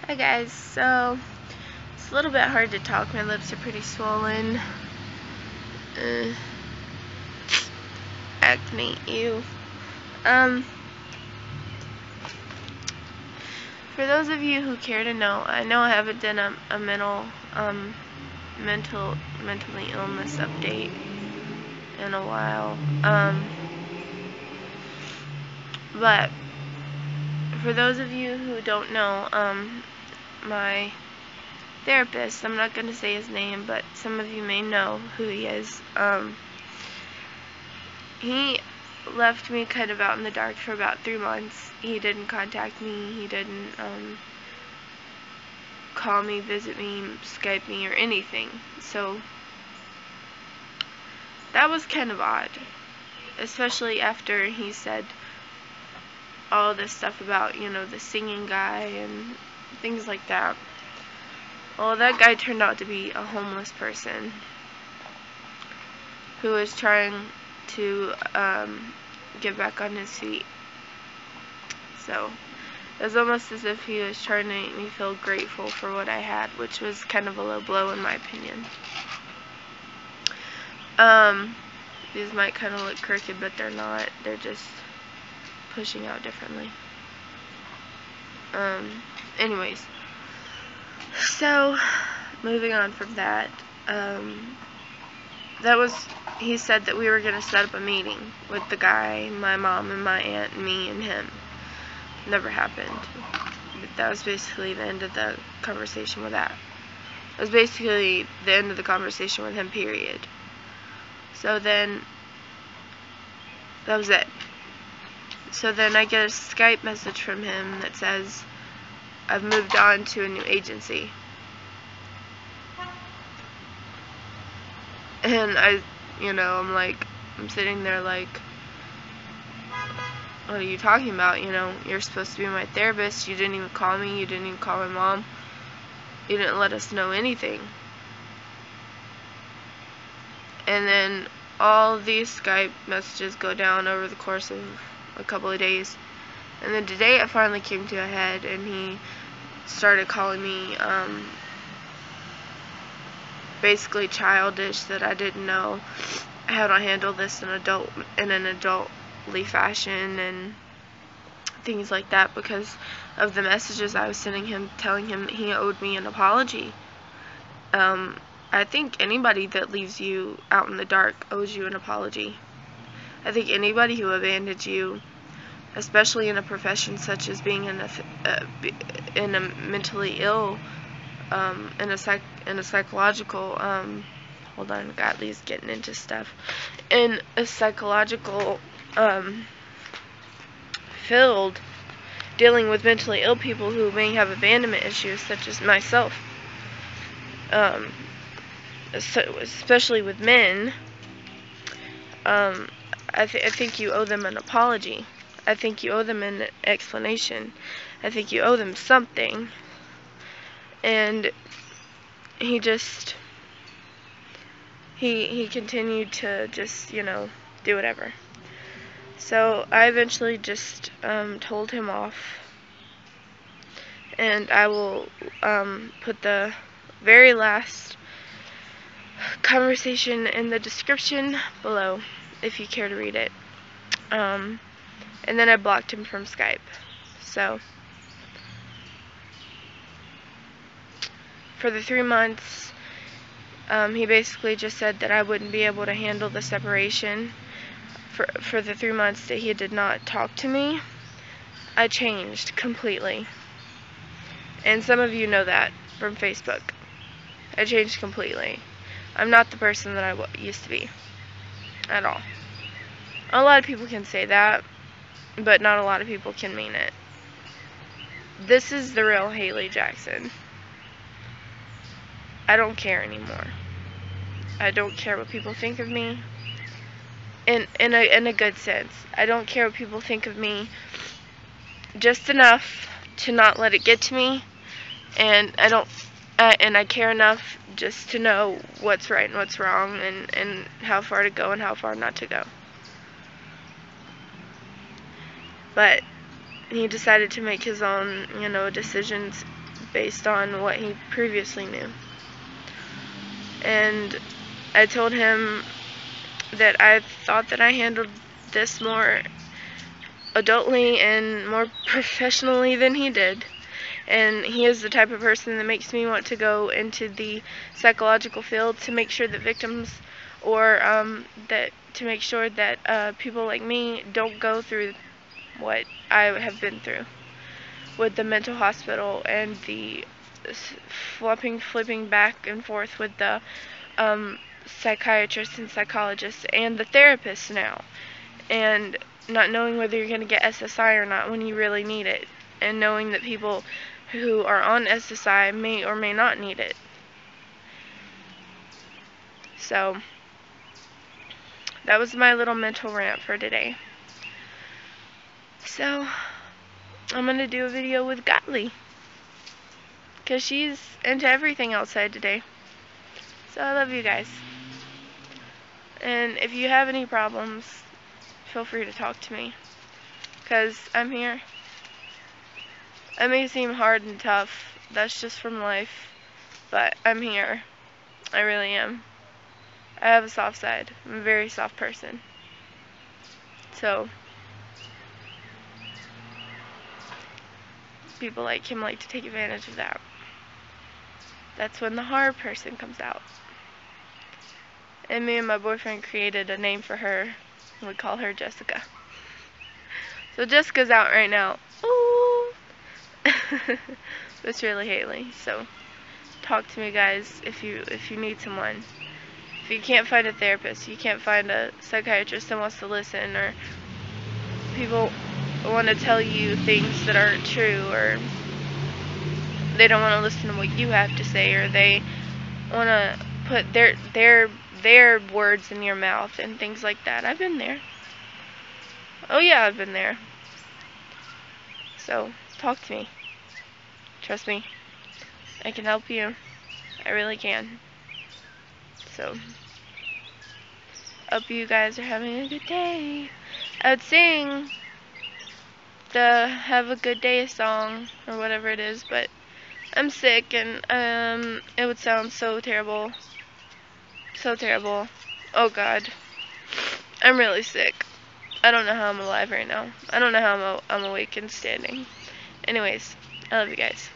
Hi guys, so it's a little bit hard to talk. My lips are pretty swollen. Acne, ew. For those of you who care to know, I know I haven't done a mentally illness update in a while. But for those of you who don't know, my therapist, I'm not going to say his name, but some of you may know who he is. He left me kind of out in the dark for about 3 months. He didn't contact me, he didn't call me, visit me, Skype me, or anything. So that was kind of odd, especially after he said all this stuff about, the singing guy and things like that. Well, that guy turned out to be a homeless person who was trying to get back on his feet. So it was almost as if he was trying to make me feel grateful for what I had, which was kind of a low blow in my opinion. These might kind of look crooked, but they're not. They're just pushing out differently. Anyways, so moving on from that, he said that we were going to set up a meeting with the guy, my mom and my aunt, and me and him. Never happened. But that was basically the end of the conversation with that. It was basically the end of the conversation with him, period. So then, that was it. So then I get a Skype message from him that says, I've moved on to a new agency. And I'm sitting there like, what are you talking about? You're supposed to be my therapist. You didn't even call me. You didn't even call my mom. You didn't let us know anything. And then all these Skype messages go down over the course of a couple of days. And then today it finally came to a head, and he started calling me basically childish, that I didn't know how to handle this in an adultly fashion and things like that because of the messages I was sending him telling him he owed me an apology. I think anybody that leaves you out in the dark owes you an apology. I think anybody who abandons you, especially in a profession such as being in a mentally ill, in a psychological, hold on, Godly's getting into stuff, in a psychological field, dealing with mentally ill people who may have abandonment issues, such as myself, especially with men, I think you owe them an apology. I think you owe them an explanation. I think you owe them something. And he continued to just, do whatever. So I eventually just told him off. And I will put the very last conversation in the description below if you care to read it. And then I blocked him from Skype. So for the 3 months, he basically just said that I wouldn't be able to handle the separation. For the 3 months that he did not talk to me, I changed completely. And some of you know that from Facebook. I changed completely. I'm not the person that I used to be. At all. A lot of people can say that, but not a lot of people can mean it. This is the real Haley Jackson. I don't care anymore. I don't care what people think of me. In a good sense. I don't care what people think of me. Just enough to not let it get to me. And I care enough just to know what's right and what's wrong, and how far to go and how far not to go. But he decided to make his own, decisions based on what he previously knew. And I told him that I thought that I handled this more adultly and more professionally than he did. And he is the type of person that makes me want to go into the psychological field to make sure that victims, or to make sure that people like me don't go through what I have been through with the mental hospital and the flipping back and forth with the psychiatrists and psychologists and the therapists now, and not knowing whether you're going to get SSI or not when you really need it, and knowing that people who are on SSI may or may not need it. So that was my little mental rant for today. So I'm going to do a video with Gottlieb, because she's into everything outside today. So I love you guys. And if you have any problems, feel free to talk to me, because I'm here. It may seem hard and tough, that's just from life, but I'm here. I really am. I have a soft side. I'm a very soft person. So people like him like to take advantage of that. That's when the hard person comes out. And me and my boyfriend created a name for her. We call her Jessica. So Jessica's out right now. Ooh. It's really Haley. So talk to me, guys, if you need someone. If you can't find a therapist, you can't find a psychiatrist that wants to listen, or people want to tell you things that aren't true, or they don't want to listen to what you have to say, or they want to put their words in your mouth and things like that. I've been there. Oh yeah, I've been there. So talk to me. Trust me. I can help you. I really can. So hope you guys are having a good day. I would sing the "Have a Good Day" song or whatever it is, but I'm sick, and it would sound so terrible. So terrible. Oh God. I'm really sick. I don't know how I'm alive right now. I don't know how I'm awake and standing. Anyways, I love you guys.